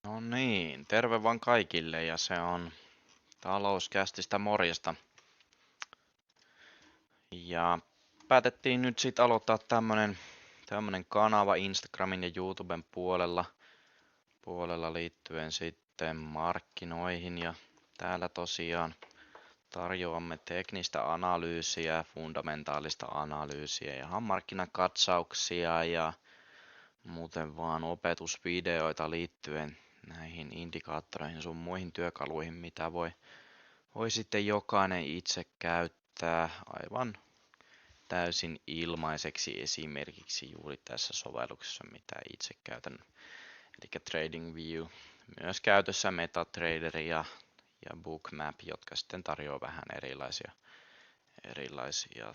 No niin, terve vaan kaikille ja se on talouskästistä morjesta. Ja päätettiin nyt sitten aloittaa tämmönen kanava Instagramin ja YouTuben puolella liittyen sitten markkinoihin ja täällä tosiaan tarjoamme teknistä analyysiä, fundamentaalista analyysiä ja markkinakatsauksia ja muuten vaan opetusvideoita liittyen näihin indikaattoreihin sun muihin työkaluihin, mitä voi sitten jokainen itse käyttää aivan täysin ilmaiseksi esimerkiksi juuri tässä sovelluksessa, mitä itse käytän, eli TradingView. Myös käytössä MetaTrader ja Bookmap, jotka sitten tarjoaa vähän erilaisia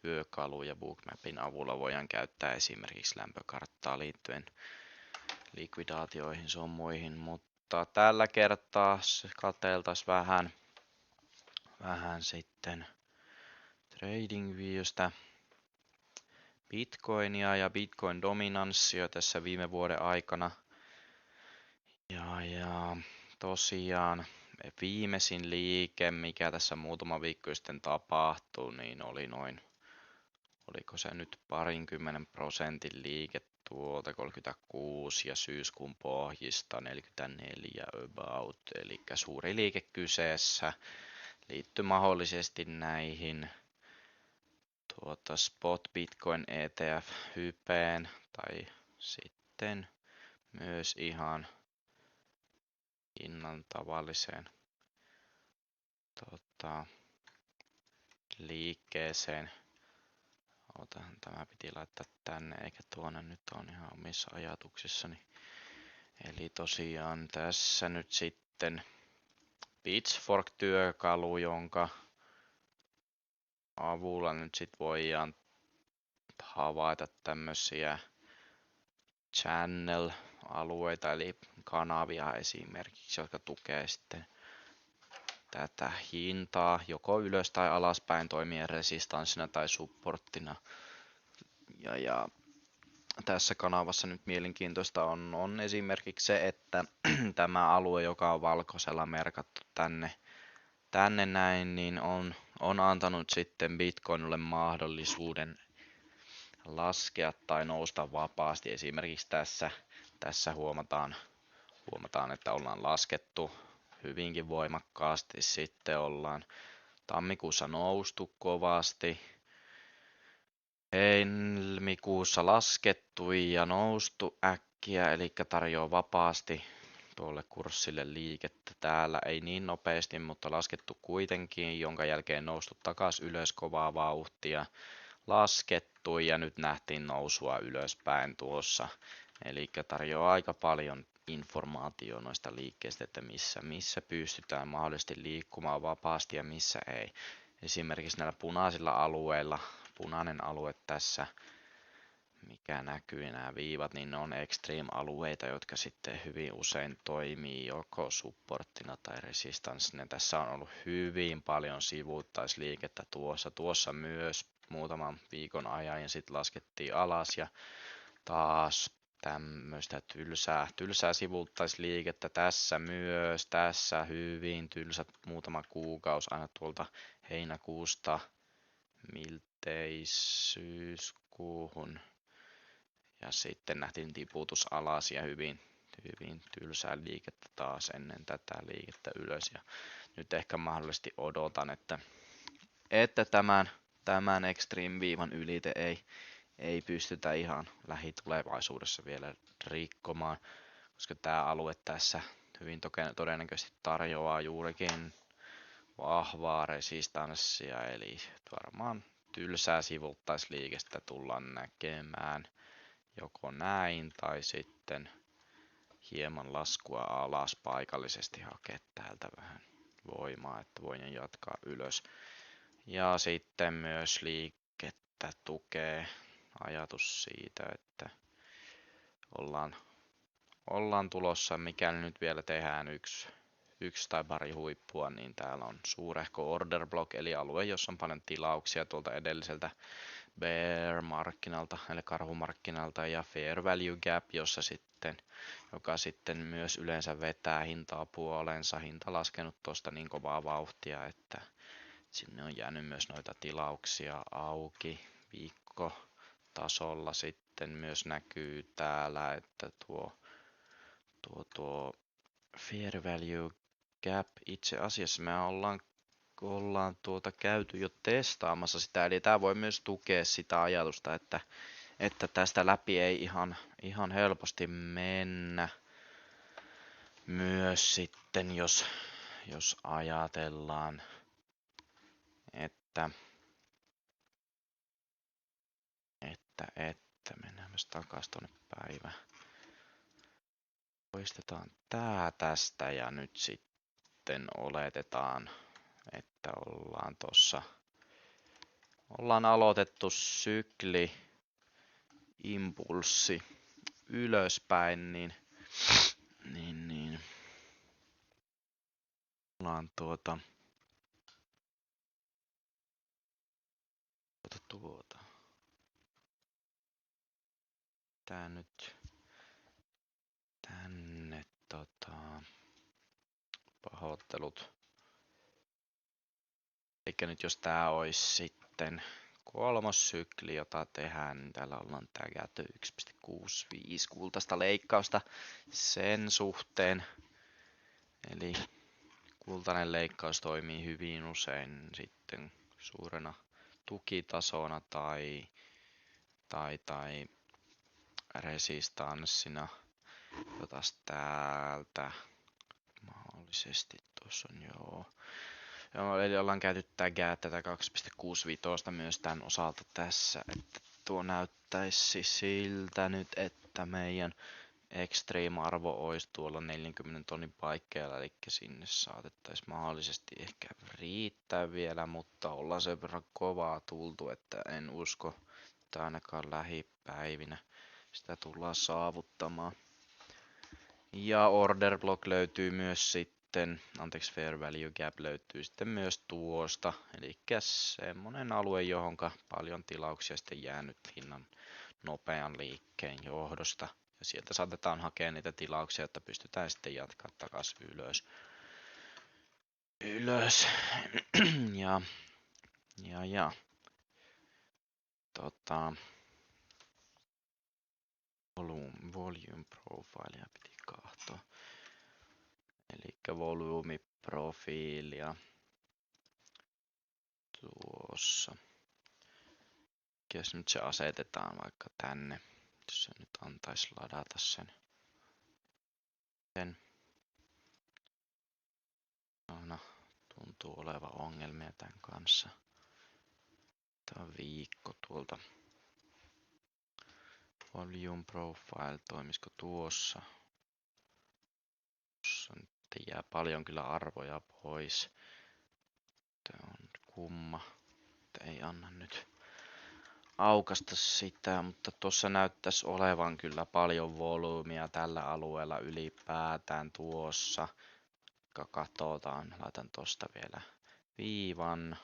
työkaluja. Bookmapin avulla voidaan käyttää esimerkiksi lämpökarttaa liittyen likvidaatioihin sun muihin, mutta tällä kertaa katseltaisiin vähän sitten TradingViewstä Bitcoinia ja Bitcoin dominanssia tässä viime vuoden aikana. Ja tosiaan viimeisin liike, mikä tässä muutama viikko sitten tapahtui, niin oli oliko se nyt 20% liike tuolta 36 ja syyskuun pohjista 44 about, eli suuri liike kyseessä. Liittyy mahdollisesti näihin spot Bitcoin ETF hypeen tai sitten myös ihan hinnan tavalliseen liikkeeseen. Otahan tämä piti laittaa tänne eikä tuonne, nyt on ihan omissa ajatuksissani. Eli tosiaan tässä nyt sitten Pitchfork-työkalu, jonka avulla nyt sit voidaan havaita tämmöisiä channel-alueita, eli kanavia esimerkiksi, jotka tukee sitten tätä hintaa joko ylös tai alaspäin toimien resistanssina tai supporttina. Ja tässä kanavassa nyt mielenkiintoista on esimerkiksi se, että tämä alue, joka on valkoisella merkattu tänne näin, niin on antanut sitten Bitcoinille mahdollisuuden laskea tai nousta vapaasti. Esimerkiksi tässä huomataan, että ollaan laskettu hyvinkin voimakkaasti. Sitten ollaan tammikuussa noustu kovasti. Helmikuussa laskettu ja noustu äkkiä, eli tarjoaa vapaasti tuolle kurssille liikettä. Täällä ei niin nopeasti, mutta laskettu kuitenkin, jonka jälkeen noustu takaisin ylös kovaa vauhtia. Laskettu ja nyt nähtiin nousua ylöspäin tuossa. Eli tarjoaa aika paljon informaatiota noista liikkeistä, että missä pystytään mahdollisesti liikkumaan vapaasti ja missä ei. Esimerkiksi näillä punaisilla alueilla, punainen alue tässä, mikä näkyy nämä viivat, niin ne on extreme-alueita, jotka sitten hyvin usein toimii joko supporttina tai resistanssina. Tässä on ollut hyvin paljon sivuuttaisliikettä tuossa myös muutaman viikon ajan ja sitten laskettiin alas ja taas tämmöistä tylsää sivuuttaisliikettä tässä myös, tässä hyvin tylsät muutama kuukausi aina tuolta heinäkuusta miltei syyskuuhun ja sitten nähtiin tiputus alas ja hyvin tylsää liikettä taas ennen tätä liikettä ylös ja nyt ehkä mahdollisesti odotan, että tämän extreme-viivan ylite ei pystytä ihan lähitulevaisuudessa vielä rikkomaan, koska tämä alue tässä hyvin todennäköisesti tarjoaa juurikin vahvaa resistanssia, eli varmaan tylsää sivuuttaisliikestä tullaan näkemään joko näin tai sitten hieman laskua alas paikallisesti hakea täältä vähän voimaa, että voin jatkaa ylös. Ja sitten myös liikettä tukee ajatus siitä, että ollaan tulossa, mikäli nyt vielä tehdään yksi tai pari huippua, niin täällä on suurehko order block, eli alue, jossa on paljon tilauksia tuolta edelliseltä bear-markkinalta, eli karhumarkkinalta, ja fair value gap, joka sitten myös yleensä vetää hintaa puolensa. Hinta laskenut tuosta niin kovaa vauhtia, että sinne on jäänyt myös noita tilauksia auki. Viikkotasolla sitten myös näkyy täällä, että tuo fair value gap, itse asiassa me ollaan käyty jo testaamassa sitä, eli tämä voi myös tukea sitä ajatusta, että tästä läpi ei ihan helposti mennä. Myös sitten, jos ajatellaan, että mennään myös takaisin tuonne päivään. Poistetaan tää tästä ja nyt sitten oletetaan, että ollaan aloitettu sykli, impulssi ylöspäin, niin ollaan tää nyt tänne pahoittelut. Eikä nyt jos tää olisi sitten kolmos sykli, jota tehdään, niin täällä ollaan tää käyty 1,65 kultaista leikkausta sen suhteen. Eli kultainen leikkaus toimii hyvin usein sitten suurena tukitasona tai resistanssina. Jotas täältä mahdollisesti tuossa on joo. Eli ollaan käyty tätä 2,65 myös tämän osalta tässä, että tuo näyttäisi siltä nyt, että meidän extreme-arvo olisi tuolla 40 tonnin paikkeilla, eli sinne saatettaisiin mahdollisesti ehkä riittää vielä, mutta ollaan sen verran kovaa tultu, että en usko, että ainakaan lähipäivinä sitä tullaan saavuttamaan. Ja order block löytyy myös sitten, fair value gap löytyy sitten myös tuosta, eli semmonen alue, johonka paljon tilauksia sitten jäänyt hinnan nopean liikkeen johdosta. Ja sieltä saatetaan hakea niitä tilauksia, että pystytään sitten jatkaa takaisin ylös. Volume profilea piti kahtoa. Eli volyymiprofiilia tuossa. Jos nyt se asetetaan vaikka tänne, jos se nyt antaisi ladata sen. Aina tuntuu olevan ongelmia tämän kanssa. Tämä on viikko tuolta. Volume profile, toimisiko tuossa? Tuossa nyt jää paljon kyllä arvoja pois. Tämä on kumma, että ei anna nyt aukasta sitä, mutta tuossa näyttäisi olevan kyllä paljon volyymia tällä alueella ylipäätään tuossa. Katsotaan, laitan tuosta vielä viivan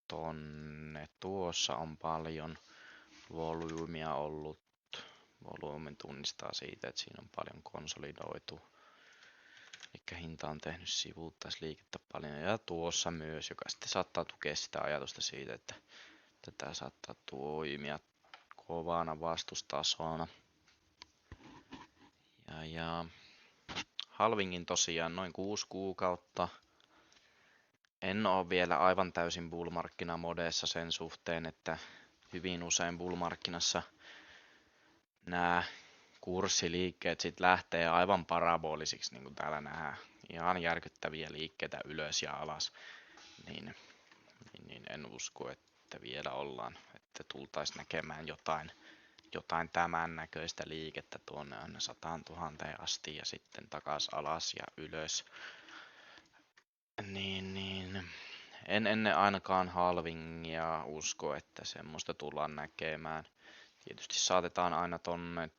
tonne. Tuossa on paljon volyymia ollut. Volyymin tunnistaa siitä, että siinä on paljon konsolidoitu. Eli hinta on tehnyt sivuuttaisliikettä paljon. Ja tuossa myös, joka sitten saattaa tukea sitä ajatusta siitä, että tätä saattaa toimia kovana vastustasona. Ja halvingin tosiaan noin 6 kuukautta. En ole vielä aivan täysin bull-markkinamodeessa sen suhteen, että hyvin usein bull-markkinassa nämä kurssiliikkeet sit lähtee aivan parabolisiksi, niin kuin täällä nähdään. Ihan järkyttäviä liikkeitä ylös ja alas. Niin en usko, että vielä ollaan, että tultaisiin näkemään jotain tämän näköistä liikettä tuonne aina 100 000 asti ja sitten takas alas ja ylös. En ennen ainakaan halvingia usko, että semmoista tullaan näkemään. Tietysti saatetaan aina tonne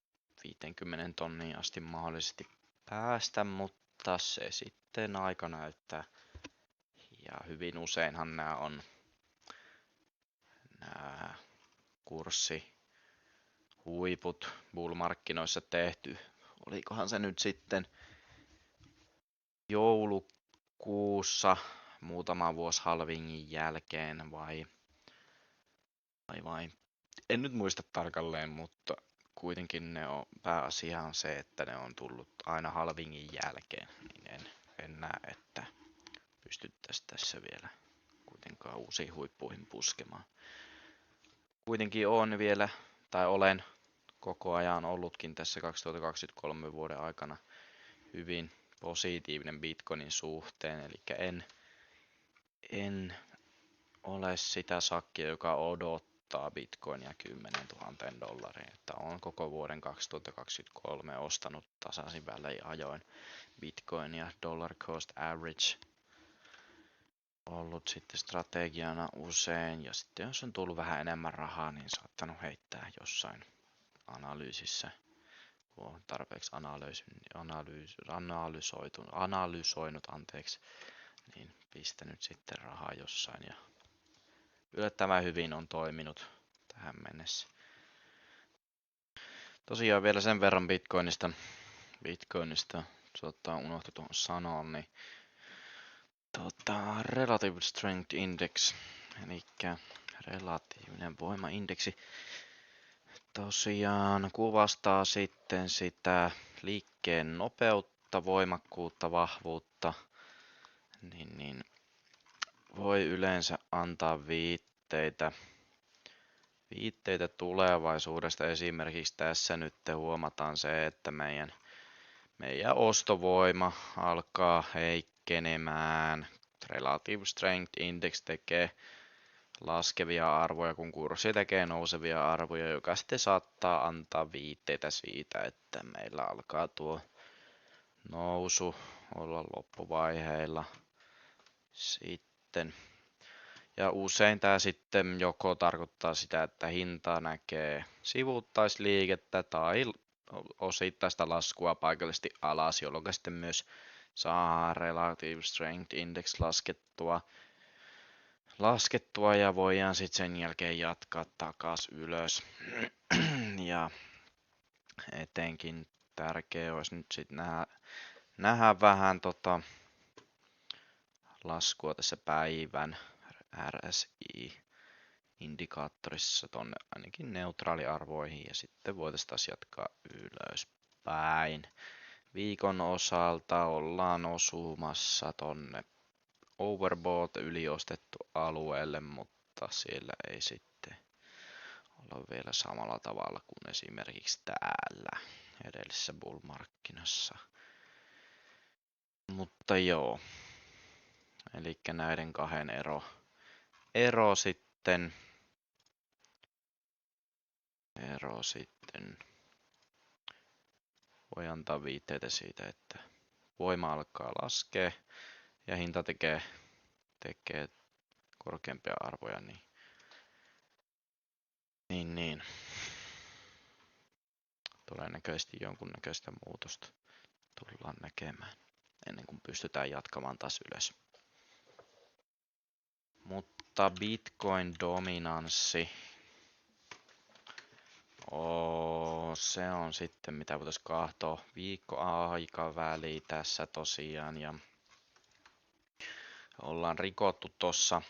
50 tonnia asti mahdollisesti päästä, mutta se sitten aika näyttää. Ja hyvin useinhan nämä nämä kurssihuiput bull-markkinoissa tehty. Olikohan se nyt sitten joulukuussa muutama vuosi halvingin jälkeen vai. En nyt muista tarkalleen, mutta kuitenkin pääasia on se, että ne on tullut aina halvingin jälkeen, niin en näe, että pystyttäisiin tässä vielä kuitenkaan uusiin huippuihin puskemaan. Kuitenkin olen koko ajan ollutkin tässä 2023 vuoden aikana hyvin positiivinen Bitcoinin suhteen, eli en ole sitä sakkia, joka odottaa Bitcoinia 10 000 dollariin, että olen koko vuoden 2023 ostanut tasaisin välein ajoin Bitcoinia dollar cost average ollut sitten strategiana usein, ja sitten jos on tullut vähän enemmän rahaa, niin saattanut heittää jossain analyysissä, kun on tarpeeksi analysoinut, niin pistänyt sitten rahaa jossain, ja yllättävän hyvin on toiminut tähän mennessä. Tosiaan vielä sen verran Bitcoinista unohtui tuohon sanoa, niin Relative Strength Index, eli relatiivinen voimaindeksi, tosiaan kuvastaa sitten sitä liikkeen nopeutta, voimakkuutta, vahvuutta, niin voi yleensä antaa viitteitä tulevaisuudesta. Esimerkiksi tässä nyt huomataan se, että meidän ostovoima alkaa heikkenemään. Relative Strength Index tekee laskevia arvoja, kun kurssi tekee nousevia arvoja, joka sitten saattaa antaa viitteitä siitä, että meillä alkaa tuo nousu olla loppuvaiheilla sitten. Ja usein tämä sitten joko tarkoittaa sitä, että hinta näkee sivuuttaisliikettä tai osittaista laskua paikallisesti alas, jolloin sitten myös saa Relative Strength Index laskettua ja voidaan sitten sen jälkeen jatkaa takas ylös. Ja etenkin tärkeää olisi nyt sitten nähdä vähän laskua tässä päivän RSI-indikaattorissa tonne ainakin neutraaliarvoihin, ja sitten voitaisiin taas jatkaa ylöspäin. Viikon osalta ollaan osumassa tonne overbought yliostettu alueelle, mutta siellä ei sitten olla vielä samalla tavalla kuin esimerkiksi täällä edellisessä bull-markkinassa. Mutta joo, eli näiden kahden ero sitten voi antaa viitteitä siitä, että voima alkaa laskea ja hinta tekee korkeampia arvoja, niin todennäköisesti jonkunnäköistä muutosta tullaan näkemään ennen kuin pystytään jatkamaan taas ylös. Mutta Bitcoin-dominanssi, se on sitten mitä voitaisiin katsoa viikkoaikaväliä tässä tosiaan, ja ollaan rikottu tuossa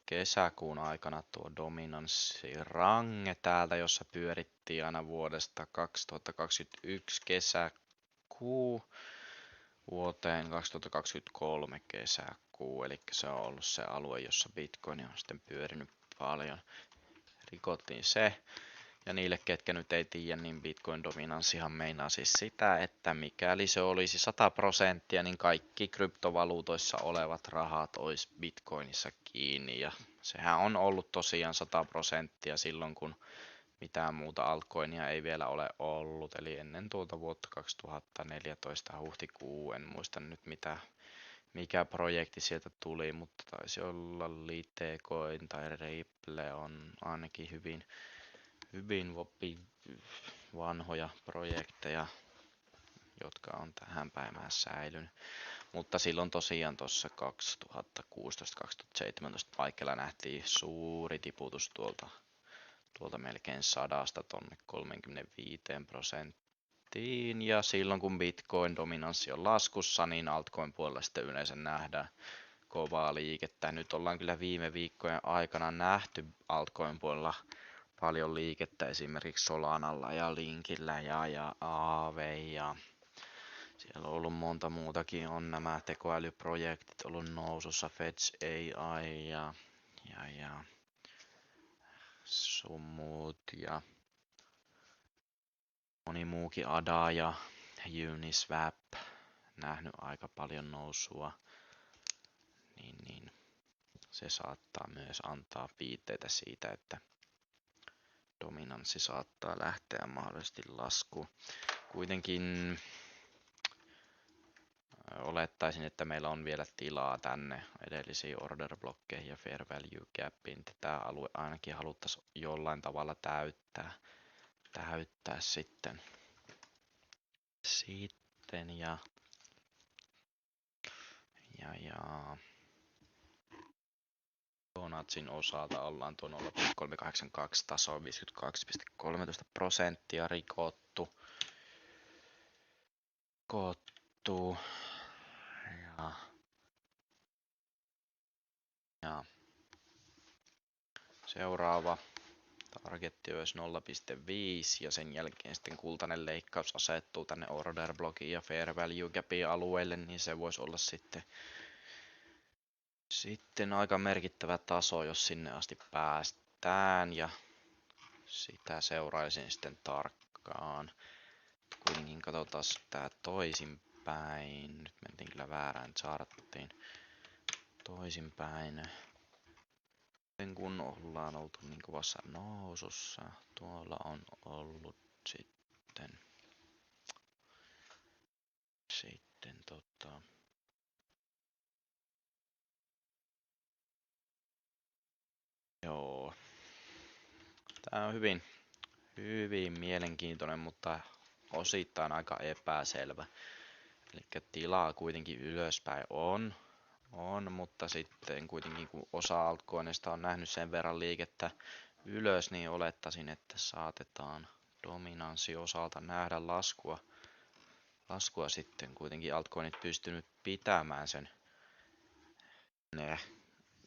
kesäkuun aikana tuo dominanssirange täältä, jossa pyörittiin aina vuodesta 2021 kesäkuu vuoteen 2023 kesäkuu, eli se on ollut se alue, jossa Bitcoin on sitten pyörinyt paljon. Rikottiin se, ja niille, ketkä nyt ei tiedä, niin Bitcoin-dominanssihan meinaa siis sitä, että mikäli se olisi 100%, niin kaikki kryptovaluutoissa olevat rahat olisi Bitcoinissa kiinni, ja sehän on ollut tosiaan 100% silloin, kun mitään muuta altcoinia ei vielä ole ollut, eli ennen tuota vuotta 2014 huhtikuu, en muista nyt mikä projekti sieltä tuli, mutta taisi olla Litecoin tai Ripple on ainakin hyvin vanhoja projekteja, jotka on tähän päivään säilynyt. Mutta silloin tosiaan tuossa 2016-2017 paikalla nähtiin suuri tiputus tuolta melkein 100 tonne 35%. Ja silloin kun Bitcoin dominanssi on laskussa, niin altcoin puolella sitten yleensä nähdään kovaa liikettä. Nyt ollaan kyllä viime viikkojen aikana nähty altcoin puolella paljon liikettä esimerkiksi Solanalla ja Linkillä ja Aave ja siellä on ollut monta muutakin, on nämä tekoälyprojektit ollut nousussa, Fetch AI ja Summut ja moni muukin ADA ja Uniswap nähnyt aika paljon nousua, niin se saattaa myös antaa viitteitä siitä, että dominanssi saattaa lähteä mahdollisesti laskuun. Kuitenkin olettaisin, että meillä on vielä tilaa tänne edellisiin order blokkeihin ja fair value gapiin. Tämä alue ainakin haluttaisiin jollain tavalla täyttää sitten ja Donatsin osalta ollaan tuo 0,382 taso 52,13% rikottu. Ja seuraava targetti olisi 0,5 ja sen jälkeen sitten kultainen leikkaus asettuu tänne order blockin ja fair value gapin alueelle, niin se voisi olla sitten aika merkittävä taso, jos sinne asti päästään, ja sitä seuraisin sitten tarkkaan. Kuitenkin katsotaan tää toisinpäin. Nyt mentiin kyllä väärään charttiin. Toisinpäin. Kun ollaan oltu niin kovassa nousussa, tuolla on ollut sitten joo. Tää on hyvin mielenkiintoinen, mutta osittain aika epäselvä. Eli tilaa kuitenkin ylöspäin on, mutta sitten kuitenkin kun osa altcoinista on nähnyt sen verran liikettä ylös, niin olettaisin, että saatetaan dominanssi osalta nähdä laskua sitten kuitenkin altcoinit pystynyt pitämään sen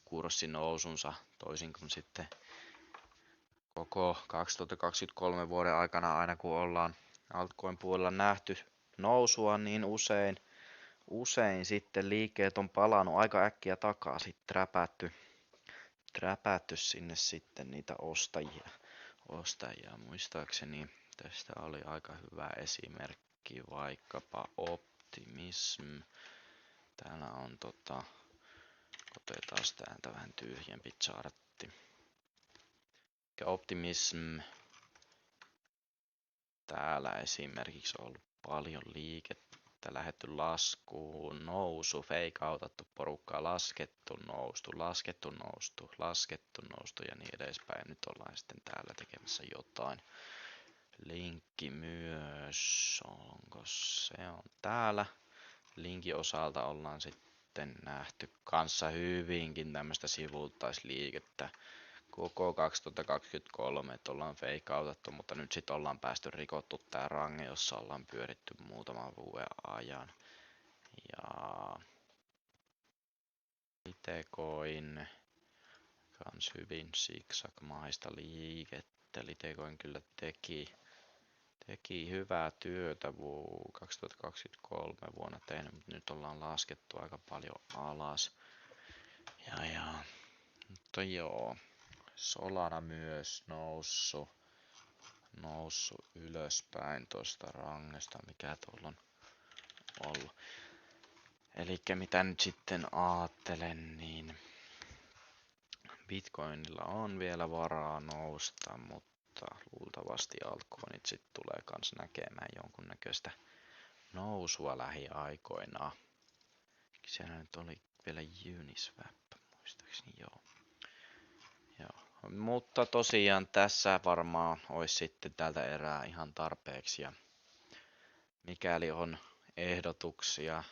kurssin nousunsa toisin kuin sitten koko 2023 vuoden aikana aina kun ollaan altcoin puolella nähty nousua, niin usein sitten liikkeet on palannut aika äkkiä takaisin, träpätty sinne sitten niitä ostajia. Muistaakseni tästä oli aika hyvä esimerkki, vaikkapa Optimism. Täällä on otetaan täältä vähän tyhjempi chartti. Optimism. Täällä esimerkiksi on ollut paljon liikettä, lähdetty laskuun, nousu, feikautattu porukkaa, laskettu, noustu ja niin edespäin. Nyt ollaan sitten täällä tekemässä jotain. Linkki myös, onko se on täällä. Linkin osalta ollaan sitten nähty kanssa hyvinkin tämmöistä sivuuttaisliikettä koko 2023, että ollaan feikautettu, mutta nyt sitten ollaan päästy rikottu tää range, jossa ollaan pyöritty muutaman vuoden ajan. Ja Litecoin kans hyvin zigzag-maista liikettä. Litecoin kyllä teki hyvää työtä 2023 vuonna tehnyt, mutta nyt ollaan laskettu aika paljon alas. Mutta joo. Solana myös noussut ylöspäin tuosta rangesta, mikä tuolla on ollut. Elikkä mitä nyt sitten aattelen, niin Bitcoinilla on vielä varaa nousta, mutta luultavasti altcoinit sitten tulee kans näkemään jonkunnäköistä nousua lähiaikoina. Siellä nyt oli vielä Uniswap, muistaakseni joo. Mutta tosiaan tässä varmaan olisi sitten tältä erää ihan tarpeeksi. Ja mikäli on ehdotuksia,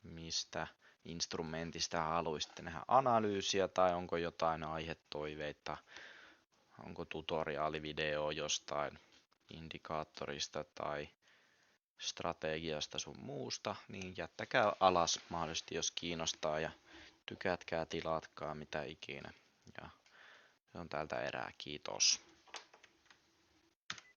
mistä instrumentista haluaisitte nähdä analyysiä tai onko jotain aihetoiveita, onko tutoriaalivideo jostain indikaattorista tai strategiasta sun muusta, niin jättäkää alas mahdollisesti, jos kiinnostaa ja tykätkää, tilatkaa, mitä ikinä. Ja se on tältä erää. Kiitos.